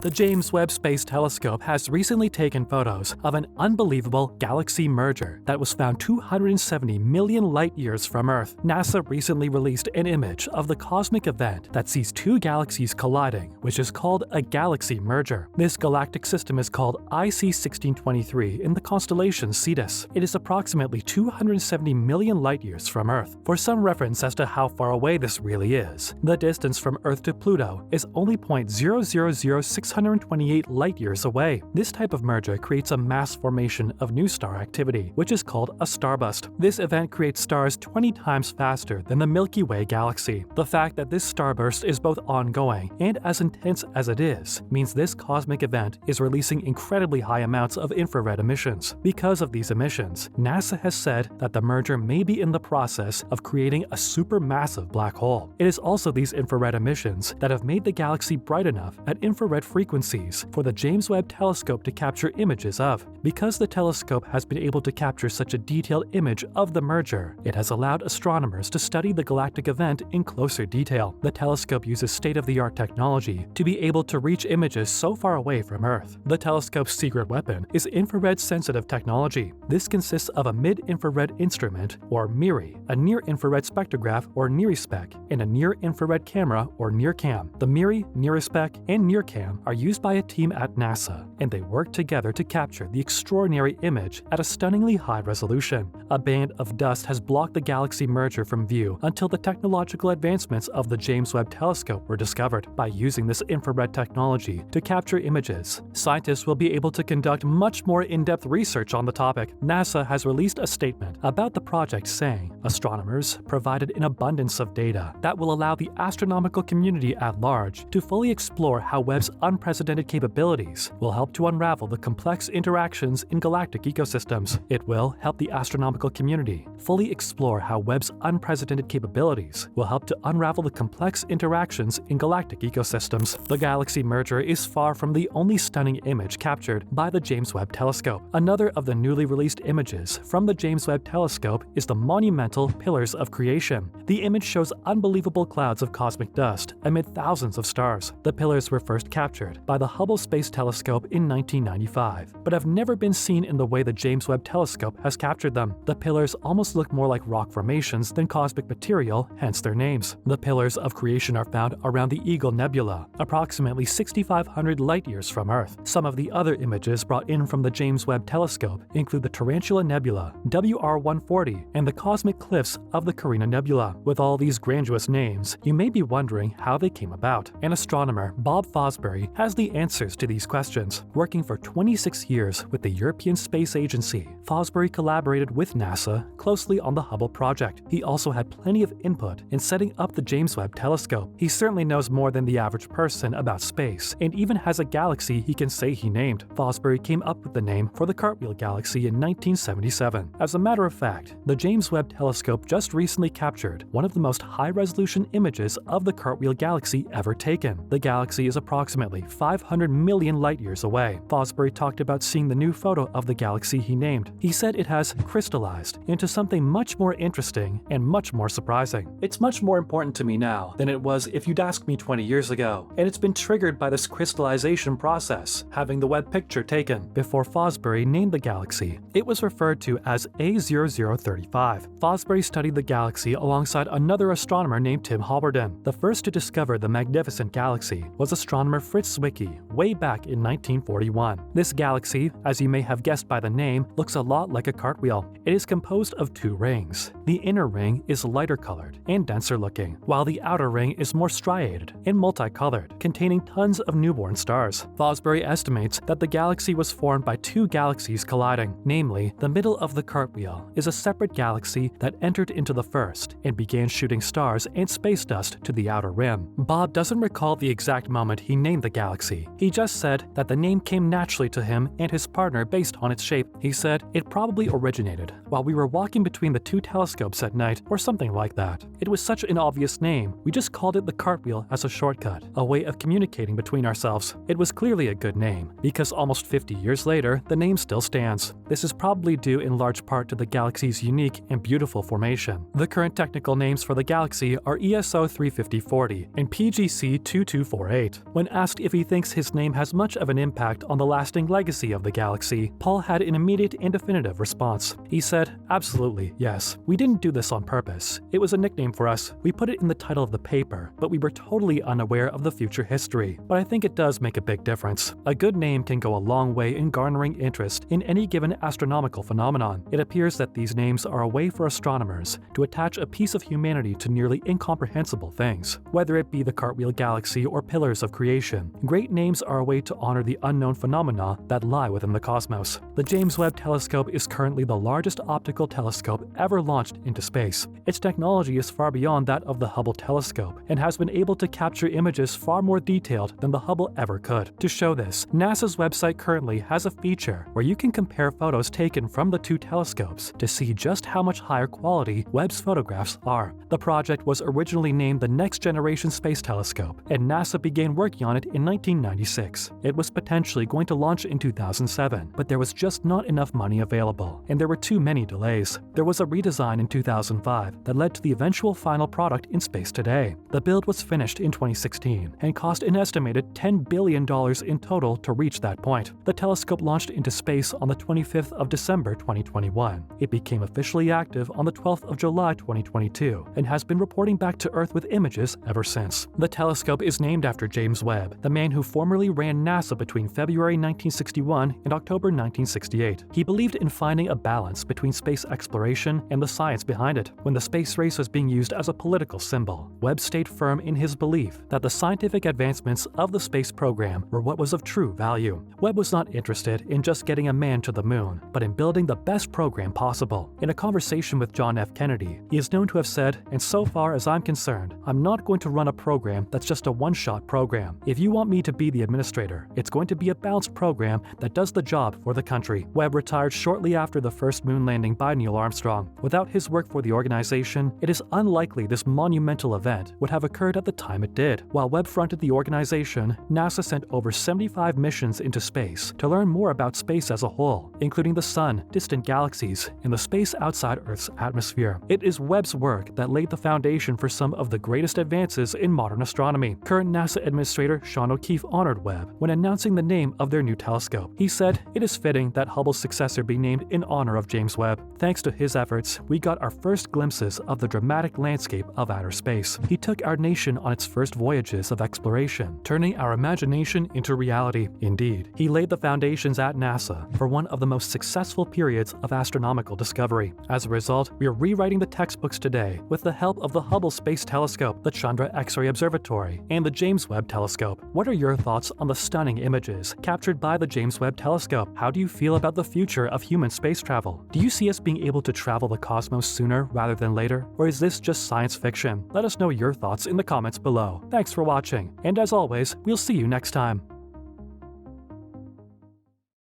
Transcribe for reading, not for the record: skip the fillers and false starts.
The James Webb Space Telescope has recently taken photos of an unbelievable galaxy merger that was found 270 million light-years from Earth. NASA recently released an image of the cosmic event that sees two galaxies colliding, which is called a galaxy merger. This galactic system is called IC 1623 in the constellation Cetus. It is approximately 270 million light-years from Earth. For some reference as to how far away this really is, the distance from Earth to Pluto is only 0.000628 light-years away. This type of merger creates a mass formation of new star activity, which is called a starburst. This event creates stars 20 times faster than the Milky Way galaxy. The fact that this starburst is both ongoing and as intense as it is means this cosmic event is releasing incredibly high amounts of infrared emissions. Because of these emissions, NASA has said that the merger may be in the process of creating a supermassive black hole. It is also these infrared emissions that have made the galaxy bright enough at infrared frequencies for the James Webb Telescope to capture images of. Because the telescope has been able to capture such a detailed image of the merger, it has allowed astronomers to study the galactic event in closer detail. The telescope uses state-of-the-art technology to be able to reach images so far away from Earth. The telescope's secret weapon is infrared-sensitive technology. This consists of a mid-infrared instrument, or MIRI, a near-infrared spectrograph, or NIRISPEC, and a near-infrared camera, or NIRCam. The MIRI, NIRISPEC, and NIRCam are used by a team at NASA, and they work together to capture the extraordinary image at a stunningly high resolution. A band of dust has blocked the galaxy merger from view until the technological advancements of the James Webb Telescope were discovered. By using this infrared technology to capture images, scientists will be able to conduct much more in-depth research on the topic. NASA has released a statement about the project saying, "Astronomers provided an abundance of data that will allow the astronomical community at large to fully explore how Webb's unprecedented capabilities will help to unravel the complex interactions in galactic ecosystems. It will help the astronomical community fully explore how Webb's unprecedented capabilities will help to unravel the complex interactions in galactic ecosystems." The galaxy merger is far from the only stunning image captured by the James Webb Telescope. Another of the newly released images from the James Webb Telescope is the monumental Pillars of Creation. The image shows unbelievable clouds of cosmic dust amid thousands of stars. The pillars were first captured by the Hubble Space Telescope in 1995, but have never been seen in the way the James Webb Telescope has captured them. The pillars almost look more like rock formations than cosmic material, hence their names. The Pillars of Creation are found around the Eagle Nebula, approximately 6,500 light-years from Earth. Some of the other images brought in from the James Webb Telescope include the Tarantula Nebula, WR140, and the cosmic cliffs of the Carina Nebula. With all these grandiose names, you may be wondering how they came about. An astronomer, Bob Fosbury, has the answers to these questions. Working for 26 years with the European Space Agency, Fosbury collaborated with NASA closely on the Hubble project. He also had plenty of input in setting up the James Webb Telescope. He certainly knows more than the average person about space, and even has a galaxy he can say he named. Fosbury came up with the name for the Cartwheel Galaxy in 1977. As a matter of fact, the James Webb Telescope just recently captured one of the most high-resolution images of the Cartwheel Galaxy ever taken. The galaxy is approximately 500 million light-years away. Fosbury talked about seeing the new photo of the galaxy he named. He said it has crystallized into something much more interesting and much more surprising. "It's much more important to me now than it was if you'd asked me 20 years ago, and it's been triggered by this crystallization process, having the Webb picture taken." Before Fosbury named the galaxy, it was referred to as A0035. Fosbury studied the galaxy alongside another astronomer named Tim Halberdan. The first to discover the magnificent galaxy was astronomer Fritz Zwicky way back in 1941. This galaxy, as you may have guessed by the name, looks a lot like a cartwheel. It is composed of two rings. The inner ring is lighter colored and denser looking, while the outer ring is more striated and multicolored, containing tons of newborn stars. Fosbury estimates that the galaxy was formed by two galaxies colliding, namely, the middle of the cartwheel is a separate galaxy that entered into the first and began shooting stars and space dust to the outer rim. Bob doesn't recall the exact moment he named the galaxy. He just said that the name came naturally to him and his partner based on its shape. He said it probably originated while we were walking between the two telescopes at night or something like that. It was such an obvious name, we just called it the cartwheel as a shortcut, a way of communicating between ourselves. It was clearly a good name, because almost 50 years later, the name still stands. This is probably due in large part to the galaxy's unique and beautiful formation. The current technical names for the galaxy are ESO 35040 and PGC 2248. When asked if he thinks his name has much of an impact on the lasting legacy of the galaxy, Paul had an immediate and definitive response. He said, "Absolutely, yes. We didn't do this on purpose. It was a nickname for us. We put it in the title of the paper, but we were totally unaware of the future history. But I think it does make a big difference. A good name can go a long way in garnering interest in any given astronomical phenomenon. It appears that these names are a way for astronomers to attach a piece of humanity to nearly incomprehensible things. Whether it be the Cartwheel Galaxy or Pillars of Creation, great names are a way to honor the unknown phenomena that lie within the cosmos. The James Webb Telescope is currently the largest optical telescope ever launched into space. Its technology is far beyond that of the Hubble telescope and has been able to capture images far more detailed than the Hubble ever could. To show this, NASA's website currently has a feature where you can compare photos taken from the two telescopes to see just how much higher quality Webb's photographs are. The project was originally named the Next Generation Space Telescope, and NASA began working on it in 1996. It was potentially going to launch in 2007, but there was just not enough money available, and there were too many delays. There was a redesign in 2005 that led to the eventual final product in space today. The build was finished in 2016 and cost an estimated $10 billion in total to reach that point. The telescope launched into space on the 25th of December 2021. It became officially active on the 12th of July 2022 and has been reporting back to Earth with images ever since. The telescope is named after James Webb, the man who formerly ran NASA between February 1961 and October 1968. He believed in finding a balance between space exploration and the science behind it. When the space race was being used as a political symbol, Webb stayed firm in his belief that the scientific advancements of the space program were what was of true value. Webb was not interested in just getting a man to the moon, but in building the best program possible. In a conversation with John F. Kennedy, he is known to have said, "And so far as I'm concerned, I'm not going to run a program that's just a one-shot program. If you want me to be the administrator, it's going to be a balanced program that does the job for the country." Webb retired shortly after the first moon landing by Neil Armstrong. Without his work for the organization, it is unlikely this monumental event would have occurred at the time it did. While Webb fronted the organization, NASA sent over 75 missions into space to learn more about space as a whole, including the sun, distant galaxies, and the space outside Earth's atmosphere. It is Webb's work that laid the foundation for some of the greatest advances in modern astronomy. Current NASA Administrator Sean O'Keefe honored Webb when announcing the name of their new telescope. He said, "It is fitting that Hubble's successor be named in honor of James Webb. Thanks to his efforts, we got our first glimpses of the dramatic landscape of outer space. He took our nation on its first voyages of exploration, turning our imagination into reality." Indeed, he laid the foundations at NASA for one of the most successful periods of astronomical discovery. As a result, we are rewriting the textbooks today with the help of the Hubble Space Telescope, the Chandra X-ray Observatory, and the James Webb Telescope. What are your thoughts on the stunning images captured by the James Webb Telescope? How do you feel about the future of human space travel? Do you see us being able to travel the cosmos sooner rather than later? Or is this just science fiction? Let us know your thoughts in the comments below. Thanks for watching, and as always, we'll see you next time.